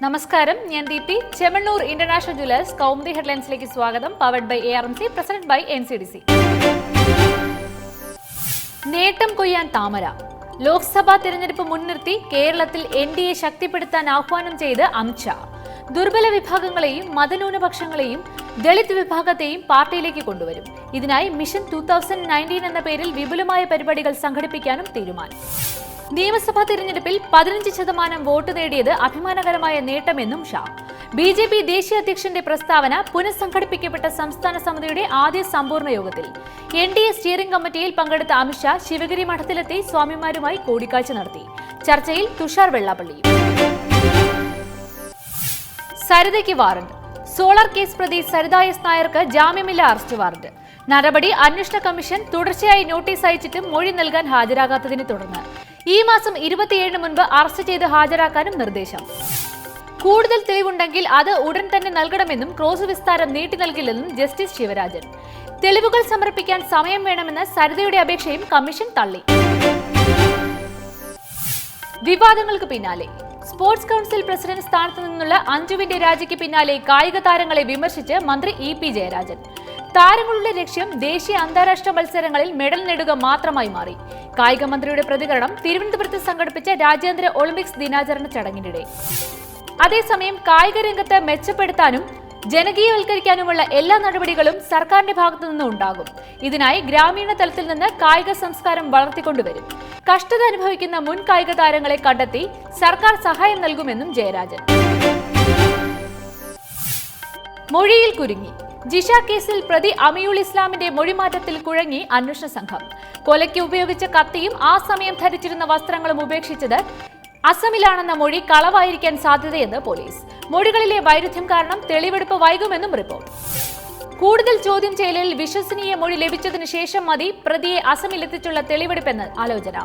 നമസ്കാരം, ഞാൻ Deepthi. Chemmanur international jewellers Kaumudi ഹെഡ്ലൈൻസിലേക്ക് സ്വാഗതം. Powered by ARMC, present by NCDC. നേട്ടം കൊയ്യാൻ താമര. ലോക്സഭാ തിരഞ്ഞെടുപ്പ് മുൻനിർത്തി കേരളത്തിൽ NDA ശക്തിപ്പെടുത്താൻ ആഹ്വാനം ചെയ്ത് അമിത്ഷാ. ദുർബല വിഭാഗങ്ങളെയും മതന്യൂനപക്ഷങ്ങളെയും ദളിത് വിഭാഗത്തെയും പാർട്ടിയിലേക്ക് കൊണ്ടുവരും. ഇതിനായി മിഷൻ 2019 എന്ന പേരിൽ വിപുലമായ പരിപാടികൾ സംഘടിപ്പിക്കാനും തീരുമാനം. നിയമസഭാ തിരഞ്ഞെടുപ്പിൽ 15% വോട്ട് നേടിയത് അഭിമാനകരമായ നേട്ടമെന്നും ഷാ. BJP ദേശീയ അധ്യക്ഷന്റെ പ്രസ്താവന പുനഃസംഘടിപ്പിക്കപ്പെട്ട സംസ്ഥാന സമിതിയുടെ ആദ്യ സമ്പൂർണ്ണ യോഗത്തിൽ. NDA സ്റ്റിയറിംഗ് കമ്മിറ്റിയിൽ പങ്കെടുത്ത അമിത്ഷാ ശിവഗിരി മഠത്തിലെത്തി സ്വാമിമാരുമായി കൂടിക്കാഴ്ച നടത്തി. ചർച്ചയിൽ തുഷാർ വെള്ളാപ്പള്ളി. സരിതയ്ക്ക് വാറണ്ട്. സോളാർ കേസ് പ്രതി സരിത S. നായർക്ക് ജാമ്യമില്ല അറസ്റ്റ് വാറണ്ട്. നടപടി അന്വേഷണ കമ്മീഷൻ തുടർച്ചയായി നോട്ടീസ് അയച്ചിട്ടും മൊഴി നൽകാൻ ഹാജരാകാത്തതിനെ തുടർന്ന് ഈ മാസം 27 മുൻപ് അറസ്റ്റ് ചെയ്ത് ഹാജരാക്കാനും നിർദ്ദേശം. കൂടുതൽ തെളിവുണ്ടെങ്കിൽ അത് ഉടൻ തന്നെ നൽകണമെന്നും ക്രോസ് വിസ്താരം നീട്ടി നൽകില്ലെന്നും ജസ്റ്റിസ് ശിവരാജൻ. തെളിവുകൾ സമർപ്പിക്കാൻ സമയം വേണമെന്ന സരിതയുടെ അപേക്ഷയും കമ്മീഷൻ തള്ളി. വിവാദങ്ങൾക്ക് പിന്നാലെ സ്പോർട്സ് കൗൺസിൽ പ്രസിഡന്റ് സ്ഥാനത്ത് നിന്നുള്ള അഞ്ജുവിന്റെ രാജിക്ക് പിന്നാലെ കായിക താരങ്ങളെ വിമർശിച്ച് മന്ത്രി EP ജയരാജൻ. താരങ്ങളുടെ ലക്ഷ്യം ദേശീയ അന്താരാഷ്ട്ര മത്സരങ്ങളിൽ മെഡൽ നേടുക മാത്രമായി മാറി. കായിക മന്ത്രിയുടെ പ്രതികരണം തിരുവനന്തപുരത്ത് സംഘടിപ്പിച്ച രാജ്യാന്തര ഒളിമ്പിക്സ് ദിനാചരണ ചടങ്ങിനിടെ. അതേസമയം കായിക രംഗത്ത് മെച്ചപ്പെടുത്താനും ജനകീയവൽക്കരിക്കാനുമുള്ള എല്ലാ നടപടികളും സർക്കാരിന്റെ ഭാഗത്തു നിന്ന് ഉണ്ടാകും. ഇതിനായി ഗ്രാമീണ തലത്തിൽ നിന്ന് കായിക സംസ്കാരം വളർത്തിക്കൊണ്ടുവരും. കഷ്ടത അനുഭവിക്കുന്ന മുൻ കായിക താരങ്ങളെ കണ്ടെത്തി സർക്കാർ സഹായം നൽകുമെന്നും ജയരാജൻ. മൊഴിയിൽ കുരുങ്ങി. ജിഷ കേസിൽ പ്രതി അമിയുൾ ഇസ്ലാമിന്റെ മൊഴിമാറ്റത്തിൽ കുഴങ്ങി അന്വേഷണ സംഘം. കൊലയ്ക്ക് ഉപയോഗിച്ച കത്തിയും ആ സമയം ധരിച്ചിരുന്ന വസ്ത്രങ്ങളും ഉപേക്ഷിച്ചത് അസമിലാണെന്ന മൊഴി കളവായിരിക്കാൻ സാധ്യതയെന്ന് പോലീസ്. മൊഴികളിലെ വൈരുദ്ധ്യം കാരണം തെളിവെടുപ്പ് വൈകുമെന്നും റിപ്പോർട്ട്. കൂടുതൽ ചോദ്യം ചെയ്യലിൽ വിശ്വസനീയ മൊഴി ലഭിച്ചതിനു ശേഷം മതി പ്രതിയെ അസമിലെത്തിച്ചുള്ള തെളിവെടുപ്പെന്ന് ആലോചന.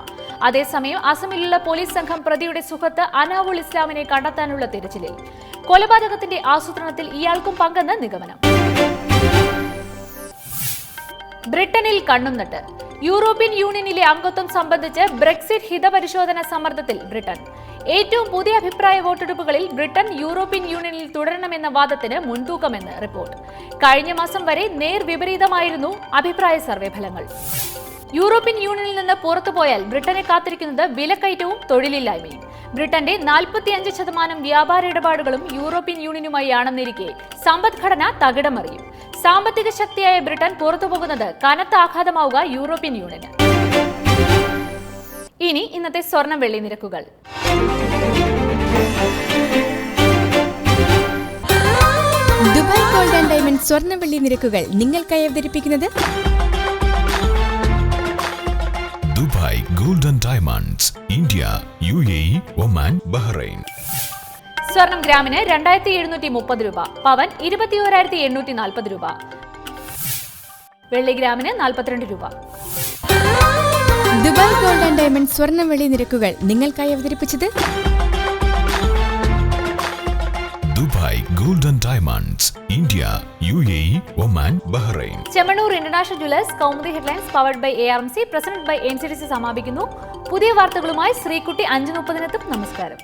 അതേസമയം അസമിലുള്ള പോലീസ് സംഘം പ്രതിയുടെ സുഹൃത്ത് അനാവുൾ ഇസ്ലാമിനെ കണ്ടെത്താനുള്ള തിരച്ചിലിൽ. കൊലപാതകത്തിന്റെ ആസൂത്രണത്തിൽ ഇയാൾക്കും പങ്കെന്ന് നിഗമനം. ബ്രിട്ടനിൽ കണ്ണും നട്ട്. യൂറോപ്യൻ യൂണിയനിലെ അംഗത്വം സംബന്ധിച്ച് ബ്രെക്സിറ്റ് ഹിതപരിശോധന സമ്മർദ്ദത്തിൽ ബ്രിട്ടൻ. ഏറ്റവും പുതിയ അഭിപ്രായ വോട്ടെടുപ്പുകളിൽ ബ്രിട്ടൻ യൂറോപ്യൻ യൂണിയനിൽ തുടരണമെന്ന വാദത്തിന് മുൻതൂക്കമെന്ന് റിപ്പോർട്ട്. കഴിഞ്ഞ മാസം വരെ നേർവിപരീതമായിരുന്നു അഭിപ്രായ സർവേ ഫലങ്ങൾ. യൂറോപ്യൻ യൂണിയനിൽ നിന്ന് പുറത്തുപോയാൽ ബ്രിട്ടനെ കാത്തിരിക്കുന്നത് വിലക്കയറ്റവും തൊഴിലില്ലായ്മയും. ബ്രിട്ടന്റെ 45% വ്യാപാര ഇടപാടുകളും യൂറോപ്യൻ യൂണിയനുമായി ആണെന്നിരിക്കെ സമ്പദ്ഘടന തകിടമറിയും. സാമ്പത്തിക ശക്തിയായ ബ്രിട്ടൻ പുറത്തുപോകുന്നത് കനത്ത ആഘാതമാവുക യൂറോപ്യൻ യൂണിയന്. ഇനി ഇന്നത്തെ സ്വർണം വെള്ളി നിരക്കുകൾ. ദുബായ് ഗോൾഡ് ആൻഡ് ഡയമണ്ട് സ്വർണം വെള്ളി നിരക്കുകൾ നിങ്ങൾക്കായി അവതരിപ്പിക്കുന്നത് Dubai gold and diamonds, India, UAE, Oman, Bahrain. സ്വർണം ഗ്രാമിന് 2730 രൂപ, പവൻ 21,840 രൂപ, വെള്ളി ഗ്രാമിന് 42 രൂപ. ദുബായ് ഗോൾഡ് ആൻഡ് ഡയമണ്ട് സ്വർണം വെള്ളി നിരക്കുകൾ നിങ്ങൾക്കായി അവതരിപ്പിച്ചത് Dubai gold and diamonds, India, UAE, Oman, Bahrain. Chemmanur international jewellers Kaumudi headlines powered by ARMC, present by NCDC സമാപിക്കുന്നു. പുതിയ വാർത്തകളുമായി ശ്രീകുട്ടി 5:30. നമസ്കാരം.